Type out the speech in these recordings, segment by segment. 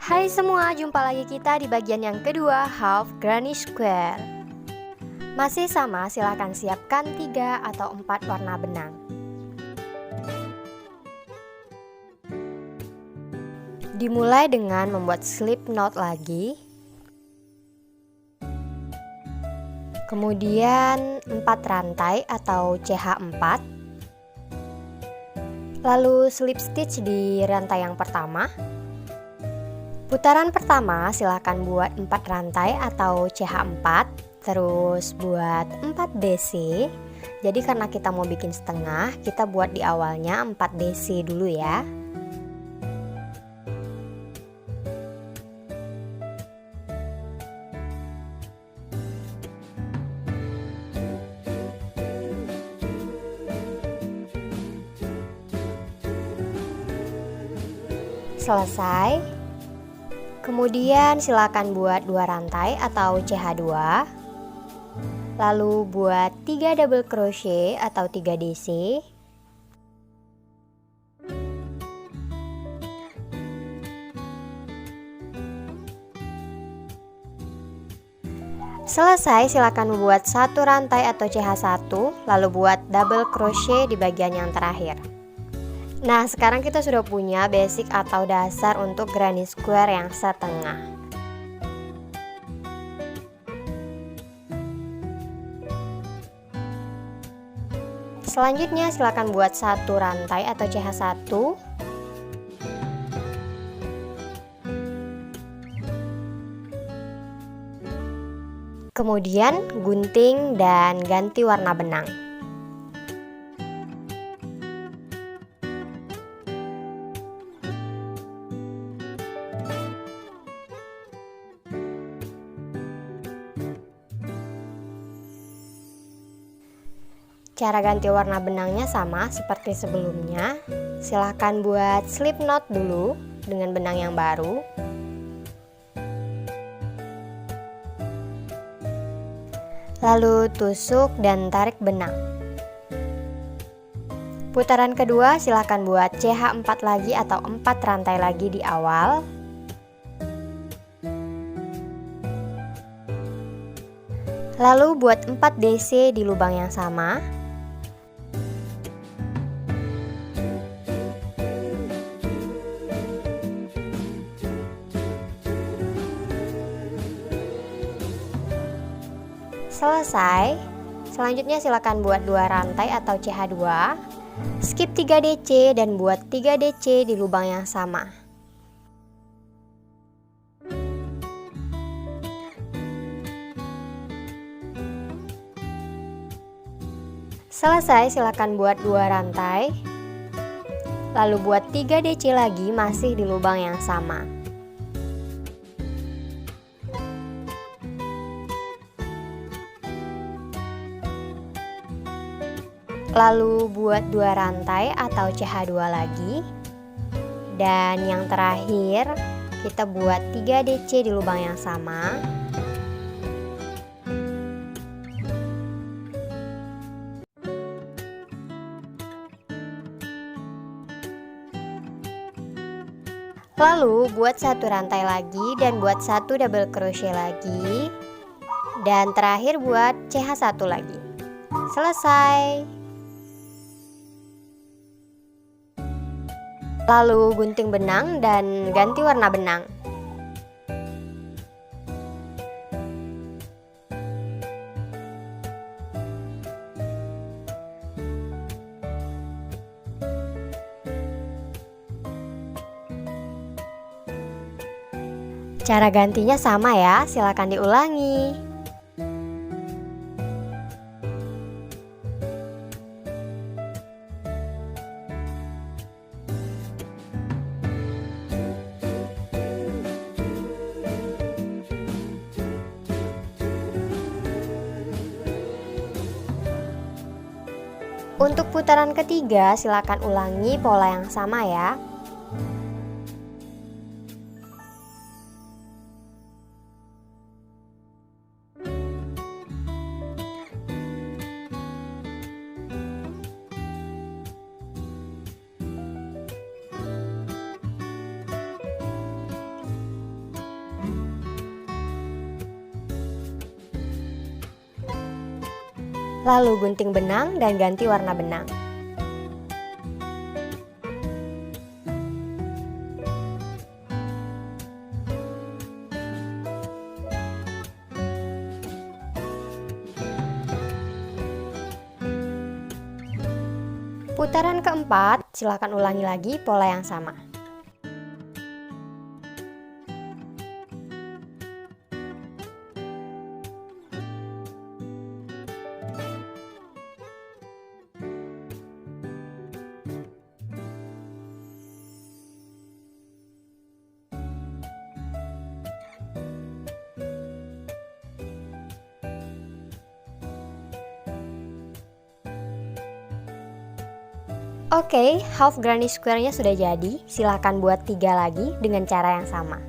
Hai semua, jumpa lagi kita di bagian yang kedua, half granny square. Masih sama, silahkan siapkan 3 atau 4 warna benang. Dimulai dengan membuat slip knot lagi. Kemudian 4 rantai atau CH4. Lalu slip stitch di rantai yang pertama. Putaran pertama silakan buat 4 rantai atau CH4, terus buat 4 DC. Jadi karena kita mau bikin setengah, kita buat di awalnya 4 DC dulu ya. Selesai. Kemudian silakan buat 2 rantai atau CH2. Lalu buat 3 double crochet atau 3 DC. Selesai, silakan membuat 1 rantai atau CH1, lalu buat double crochet di bagian yang terakhir. Nah, sekarang kita sudah punya basic atau dasar untuk granny square yang setengah. Selanjutnya silakan buat 1 rantai atau CH1. Kemudian gunting dan ganti warna benang. Cara ganti warna benangnya sama seperti sebelumnya. Silahkan buat slip knot dulu dengan benang yang baru. Lalu tusuk dan tarik benang. Putaran kedua silahkan buat CH4 lagi atau 4 rantai lagi di awal. Lalu buat 4 DC di lubang yang sama. Selesai. Selanjutnya silakan buat 2 rantai atau CH2. Skip 3 DC dan buat 3 DC di lubang yang sama. Selesai, silakan buat 2 rantai. Lalu buat 3 DC lagi masih di lubang yang sama. Lalu buat 2 rantai atau CH2 lagi. Dan yang terakhir kita buat 3 DC di lubang yang sama. Lalu buat 1 rantai lagi dan buat 1 double crochet lagi. Dan terakhir buat CH1 lagi. Selesai. Lalu gunting benang dan ganti warna benang. Cara gantinya sama ya, silakan diulangi. Untuk putaran ketiga, silakan ulangi pola yang sama ya. Lalu gunting benang dan ganti warna benang. Putaran keempat, silakan ulangi lagi pola yang sama. Oke, half granny square-nya sudah jadi. Silahkan buat 3 lagi dengan cara yang sama.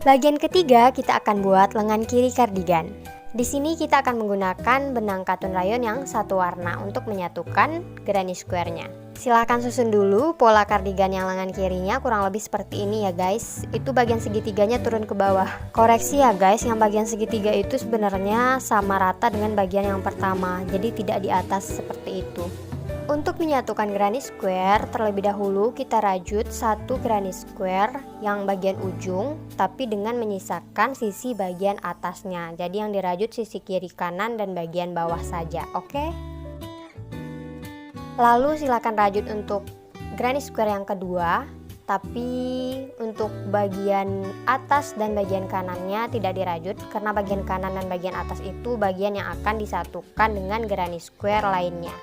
Bagian ketiga kita akan buat lengan kiri kardigan. Di sini kita akan menggunakan benang katun rayon yang satu warna untuk menyatukan granny square-nya. Silahkan susun dulu pola kardigan yang lengan kirinya kurang lebih seperti ini ya guys. Itu bagian segitiganya turun ke bawah. Koreksi ya guys, yang bagian segitiga itu sebenarnya sama rata dengan bagian yang pertama, jadi tidak di atas seperti itu. Untuk menyatukan granny square, terlebih dahulu kita rajut satu granny square yang bagian ujung, tapi dengan menyisakan sisi bagian atasnya. Jadi yang dirajut sisi kiri kanan dan bagian bawah saja, oke? Lalu silakan rajut untuk granny square yang kedua, tapi untuk bagian atas dan bagian kanannya tidak dirajut, karena bagian kanan dan bagian atas itu bagian yang akan disatukan dengan granny square lainnya.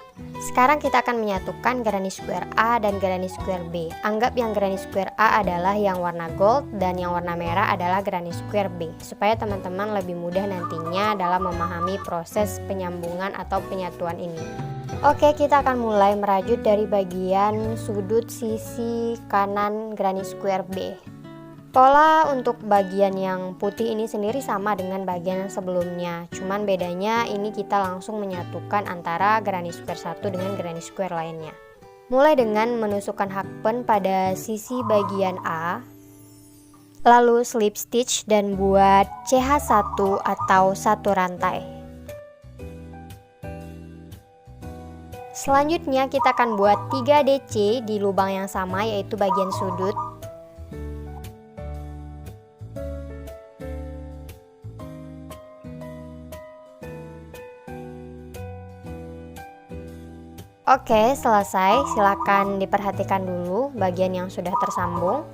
Sekarang kita akan menyatukan granny square A dan granny square B. Anggap yang granny square A adalah yang warna gold dan yang warna merah adalah granny square B, supaya teman-teman lebih mudah nantinya dalam memahami proses penyambungan atau penyatuan ini. Oke, kita akan mulai merajut dari bagian sudut sisi kanan granny square B. Pola untuk bagian yang putih ini sendiri sama dengan bagian sebelumnya, cuman bedanya ini kita langsung menyatukan antara granny square satu dengan granny square lainnya. Mulai dengan menusukkan hakpen pada sisi bagian A, lalu slip stitch dan buat CH1 atau satu rantai. Selanjutnya kita akan buat 3 DC di lubang yang sama, yaitu bagian sudut. Oke, selesai. Silakan diperhatikan dulu bagian yang sudah tersambung.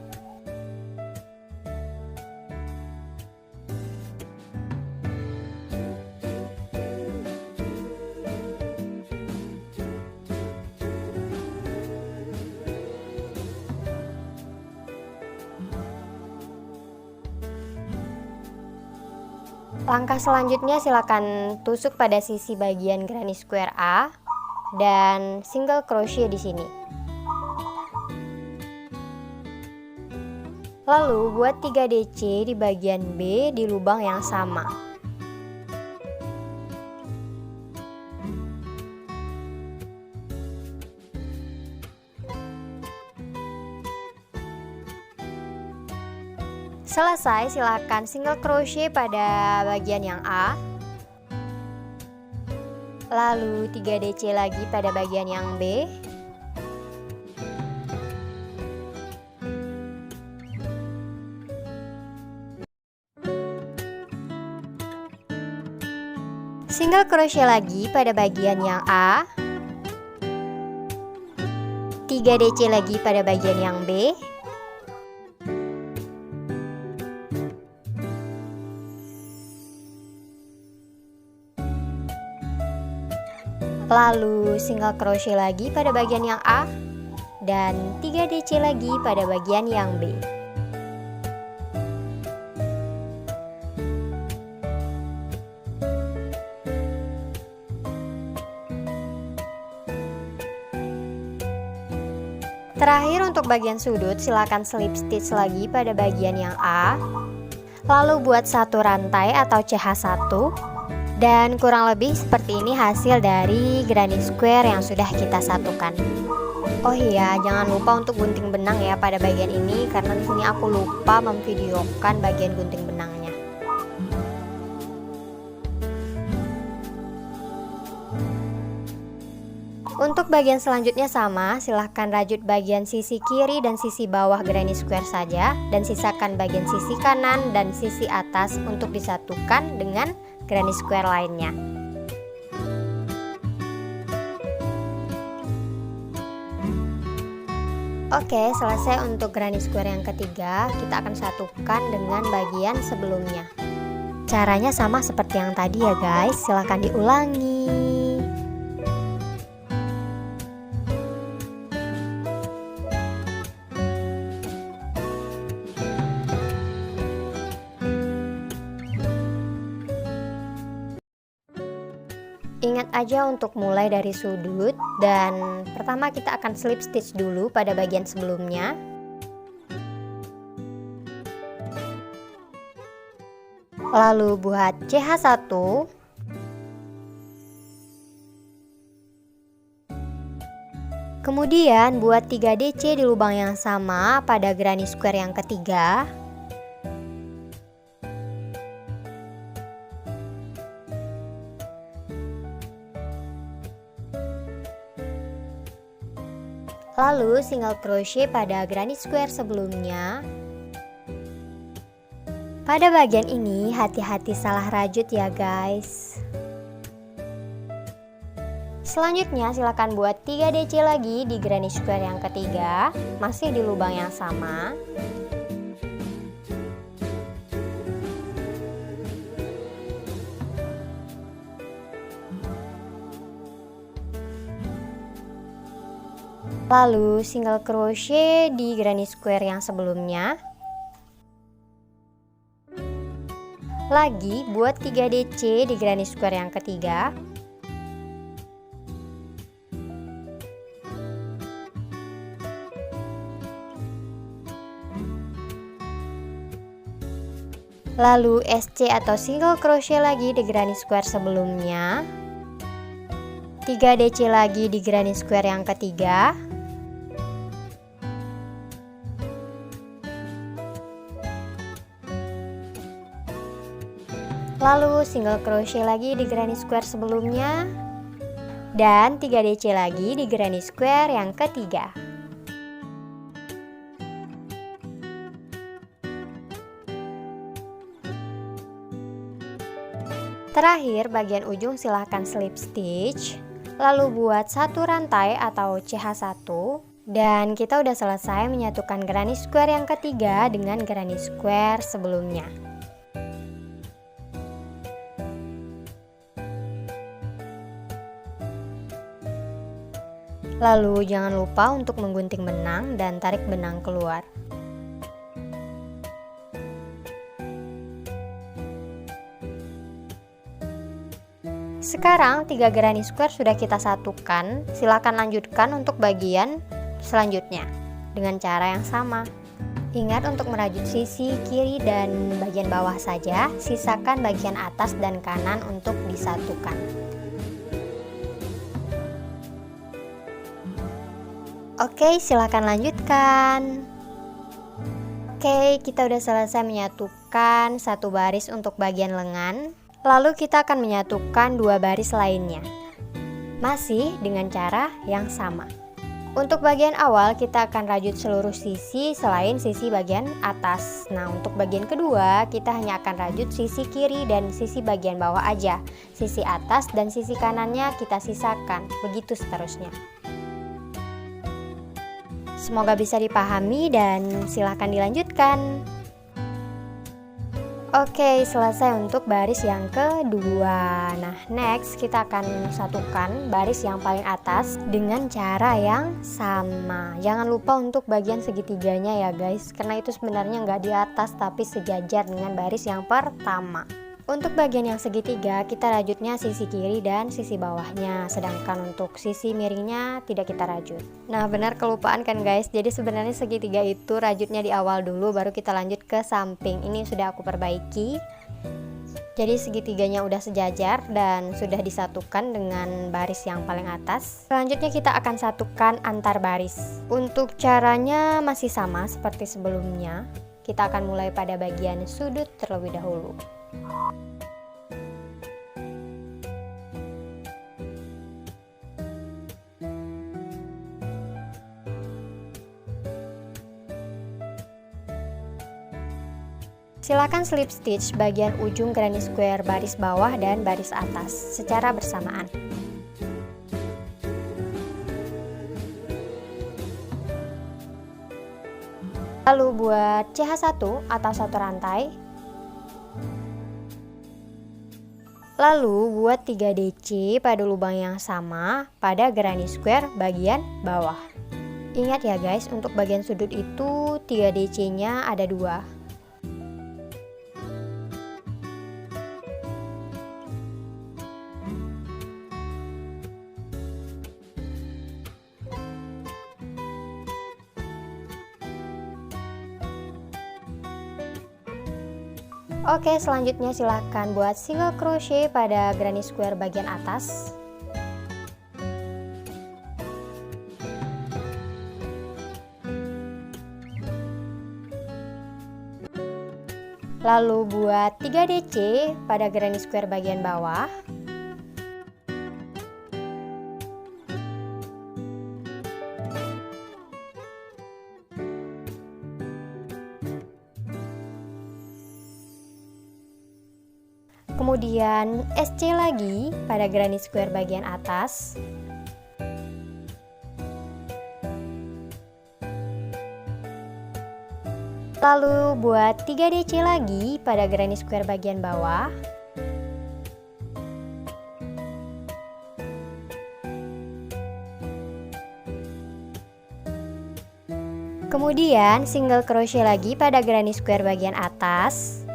Langkah selanjutnya silakan tusuk pada sisi bagian granny square A dan single crochet di sini. Lalu buat 3 DC di bagian B di lubang yang sama. Selesai, silakan single crochet pada bagian yang A. Lalu 3 DC lagi pada bagian yang B. Single crochet lagi pada bagian yang A. 3 DC lagi pada bagian yang B. Lalu single crochet lagi pada bagian yang A dan 3 DC lagi pada bagian yang B. Terakhir untuk bagian sudut, silakan slip stitch lagi pada bagian yang A. Lalu buat satu rantai atau CH1. Dan kurang lebih seperti ini hasil dari granny square yang sudah kita satukan. Oh iya, jangan lupa untuk gunting benang ya pada bagian ini, karena di sini aku lupa memvideokan bagian gunting benangnya. Untuk bagian selanjutnya sama, silahkan rajut bagian sisi kiri dan sisi bawah granny square saja, dan sisakan bagian sisi kanan dan sisi atas untuk disatukan dengan granny square lainnya. Oke, selesai untuk granny square yang ketiga. Kita akan satukan dengan bagian sebelumnya. Caranya sama seperti yang tadi ya guys, silahkan diulangi. Ingat aja untuk mulai dari sudut, dan pertama kita akan slip stitch dulu pada bagian sebelumnya. Lalu buat CH1. Kemudian buat 3 DC di lubang yang sama pada granny square yang ketiga. Lalu single crochet pada granny square sebelumnya. Pada bagian ini hati-hati salah rajut ya guys. Selanjutnya silakan buat 3 DC lagi di granny square yang ketiga, masih di lubang yang sama. Lalu single crochet di granny square yang sebelumnya. Lagi buat 3 DC di granny square yang ketiga. Lalu SC atau single crochet lagi di granny square sebelumnya. 3 DC lagi di granny square yang ketiga. Lalu single crochet lagi di granny square sebelumnya, dan 3 DC lagi di granny square yang ketiga. Terakhir bagian ujung silahkan slip stitch, lalu buat satu rantai atau CH1, dan kita udah selesai menyatukan granny square yang ketiga dengan granny square sebelumnya. Lalu jangan lupa untuk menggunting benang dan tarik benang keluar. Sekarang 3 granny square sudah kita satukan, silakan lanjutkan untuk bagian selanjutnya dengan cara yang sama. Ingat untuk merajut sisi kiri dan bagian bawah saja, sisakan bagian atas dan kanan untuk disatukan. Oke, silakan lanjutkan. Oke, kita udah selesai menyatukan satu baris untuk bagian lengan. Lalu kita akan menyatukan 2 baris lainnya. Masih dengan cara yang sama. Untuk bagian awal kita akan rajut seluruh sisi selain sisi bagian atas. Nah, untuk bagian kedua kita hanya akan rajut sisi kiri dan sisi bagian bawah aja. Sisi atas dan sisi kanannya kita sisakan. Begitu seterusnya. Semoga bisa dipahami dan silahkan dilanjutkan. Oke, selesai untuk baris yang kedua. Nah, next kita akan satukan baris yang paling atas dengan cara yang sama. Jangan lupa untuk bagian segitiganya ya guys, karena itu sebenarnya nggak di atas tapi sejajar dengan baris yang pertama. Untuk bagian yang segitiga kita rajutnya sisi kiri dan sisi bawahnya, sedangkan untuk sisi miringnya tidak kita rajut. Nah, benar kelupaan kan guys, jadi sebenarnya segitiga itu rajutnya di awal dulu baru kita lanjut ke samping. Ini sudah aku perbaiki. Jadi segitiganya udah sejajar dan sudah disatukan dengan baris yang paling atas. Selanjutnya kita akan satukan antar baris. Untuk caranya masih sama seperti sebelumnya. Kita akan mulai pada bagian sudut terlebih dahulu. Silakan slip stitch bagian ujung granny square baris bawah dan baris atas secara bersamaan. Lalu buat CH1 atau satu rantai. Lalu buat 3 DC pada lubang yang sama pada granny square bagian bawah. Ingat ya guys, untuk bagian sudut itu 3 DC-nya ada 2. Oke, selanjutnya silahkan buat single crochet pada granny square bagian atas. Lalu buat 3 DC pada granny square bagian bawah. Kemudian SC lagi pada granny square bagian atas. Lalu buat 3 DC lagi pada granny square bagian bawah. Kemudian single crochet lagi pada granny square bagian atas.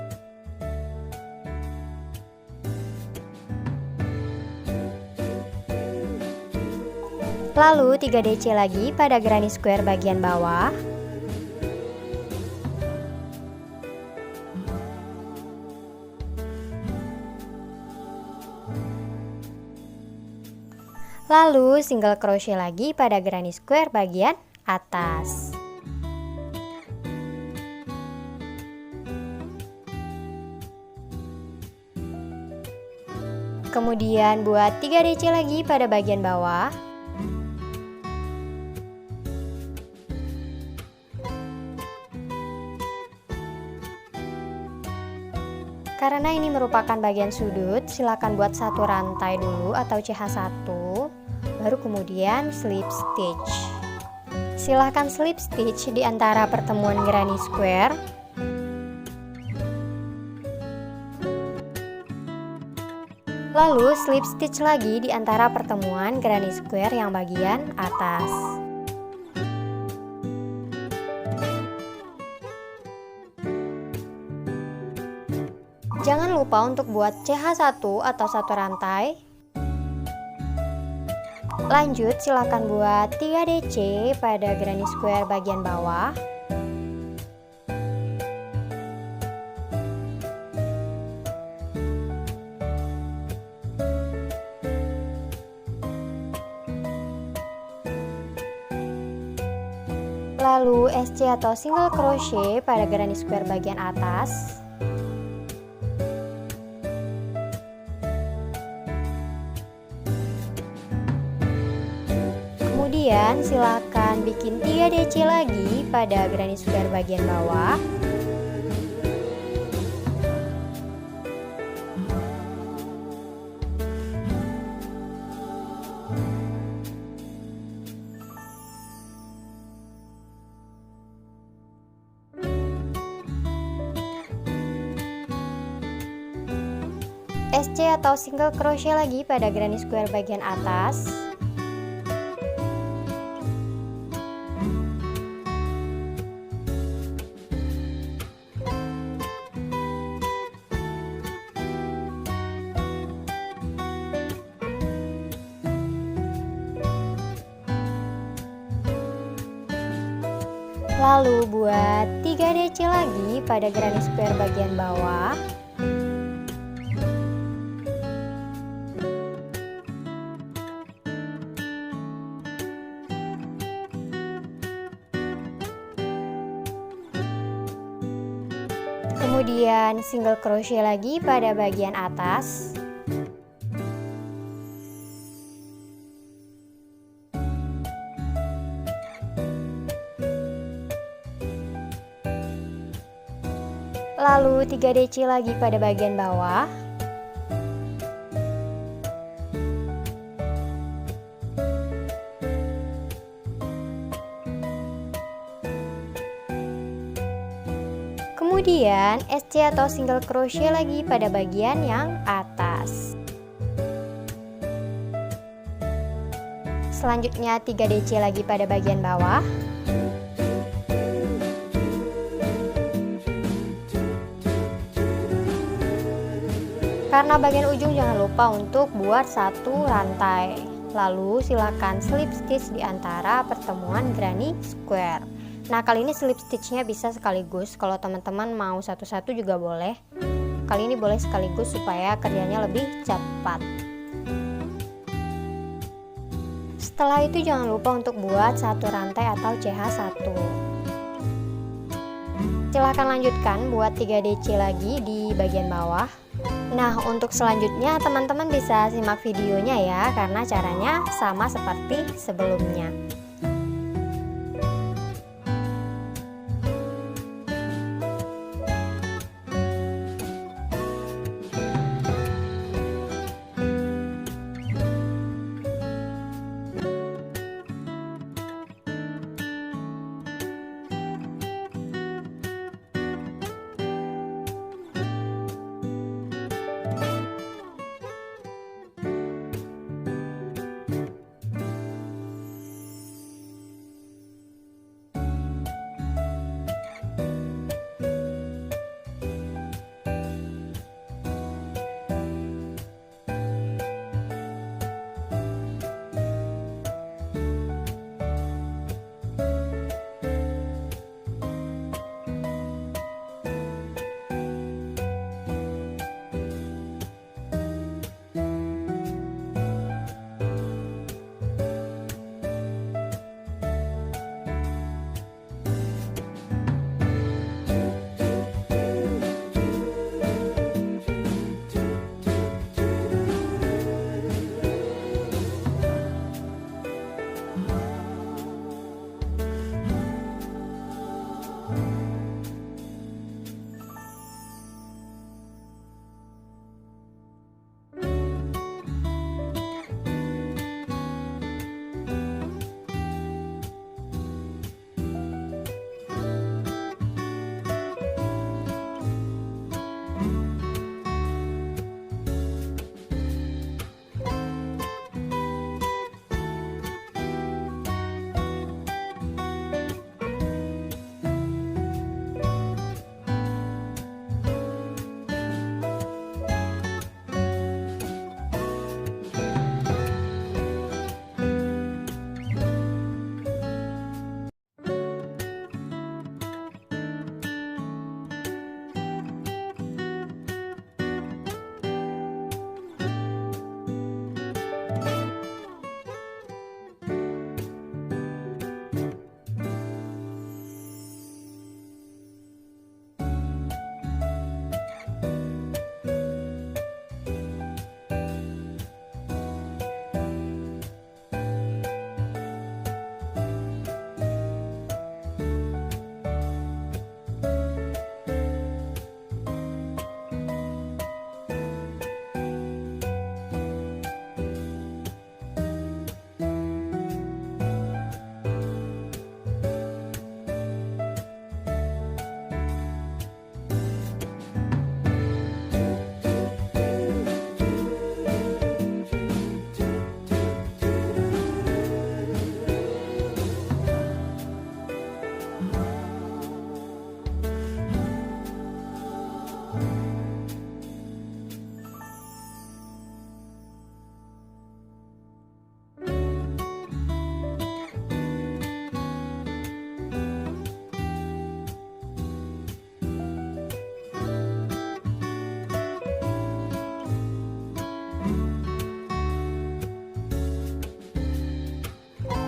Lalu 3 DC lagi pada granny square bagian bawah. Lalu single crochet lagi pada granny square bagian atas. Kemudian buat 3 DC lagi pada bagian bawah. Karena ini merupakan bagian sudut, silakan buat satu rantai dulu atau CH1, baru kemudian slip stitch. Silahkan slip stitch di antara pertemuan granny square. Lalu slip stitch lagi di antara pertemuan granny square yang bagian atas. Jangan lupa untuk buat CH1 atau satu rantai. Lanjut, silakan buat 3 DC pada granny square bagian bawah. Lalu SC atau single crochet pada granny square bagian atas. Kemudian silakan bikin 3 DC lagi pada granny square bagian bawah. SC atau single crochet lagi pada granny square bagian atas. Lalu buat 3 DC lagi pada granny square bagian bawah. Kemudian single crochet lagi pada bagian atas. Lalu 3 deci lagi pada bagian bawah. Kemudian SC atau single crochet lagi pada bagian yang atas. Selanjutnya 3 deci lagi pada bagian bawah. Karena bagian ujung jangan lupa untuk buat satu rantai. Lalu silakan slip stitch di antara pertemuan granny square. Nah, kali ini slip stitchnya bisa sekaligus. Kalau teman-teman mau satu-satu juga boleh. Kali ini boleh sekaligus supaya kerjanya lebih cepat. Setelah itu jangan lupa untuk buat satu rantai atau CH1. Silahkan lanjutkan buat 3 deci lagi di bagian bawah. Nah, untuk selanjutnya teman-teman bisa simak videonya ya, karena caranya sama seperti sebelumnya.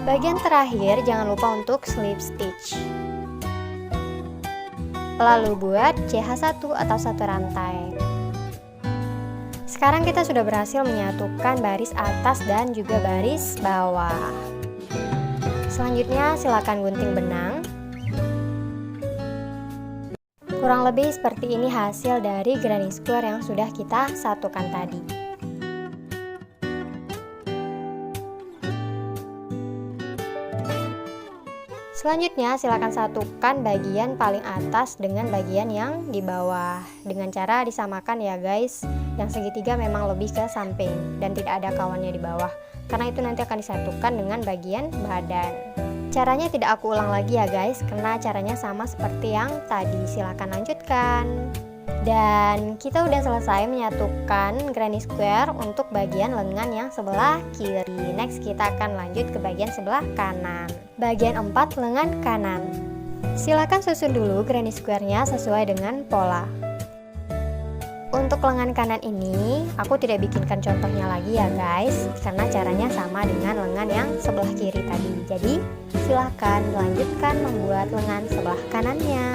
Bagian terakhir jangan lupa untuk slip stitch. Lalu buat CH1 atau satu rantai. Sekarang kita sudah berhasil menyatukan baris atas dan juga baris bawah. Selanjutnya silakan gunting benang. Kurang lebih seperti ini hasil dari granny square yang sudah kita satukan tadi. Selanjutnya silakan satukan bagian paling atas dengan bagian yang di bawah dengan cara disamakan ya guys. Yang segitiga memang lebih ke samping dan tidak ada kawannya di bawah, karena itu nanti akan disatukan dengan bagian badan. Caranya tidak aku ulang lagi ya guys, karena caranya sama seperti yang tadi. Silakan lanjutkan. Dan kita udah selesai menyatukan granny square untuk bagian lengan yang sebelah kiri. Next kita akan lanjut ke bagian sebelah kanan. Bagian 4 lengan kanan. Silakan susun dulu granny square-nya sesuai dengan pola. Untuk lengan kanan ini aku tidak bikinkan contohnya lagi ya guys, karena caranya sama dengan lengan yang sebelah kiri tadi. Jadi silakan lanjutkan membuat lengan sebelah kanannya.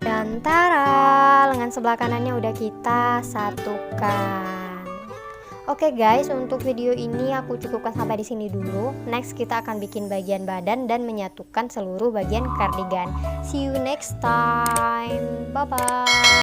Dan tara, lengan sebelah kanannya udah kita satukan. Oke guys, untuk video ini aku cukupkan sampai di sini dulu. Next kita akan bikin bagian badan dan menyatukan seluruh bagian kardigan. See you next time. Bye bye.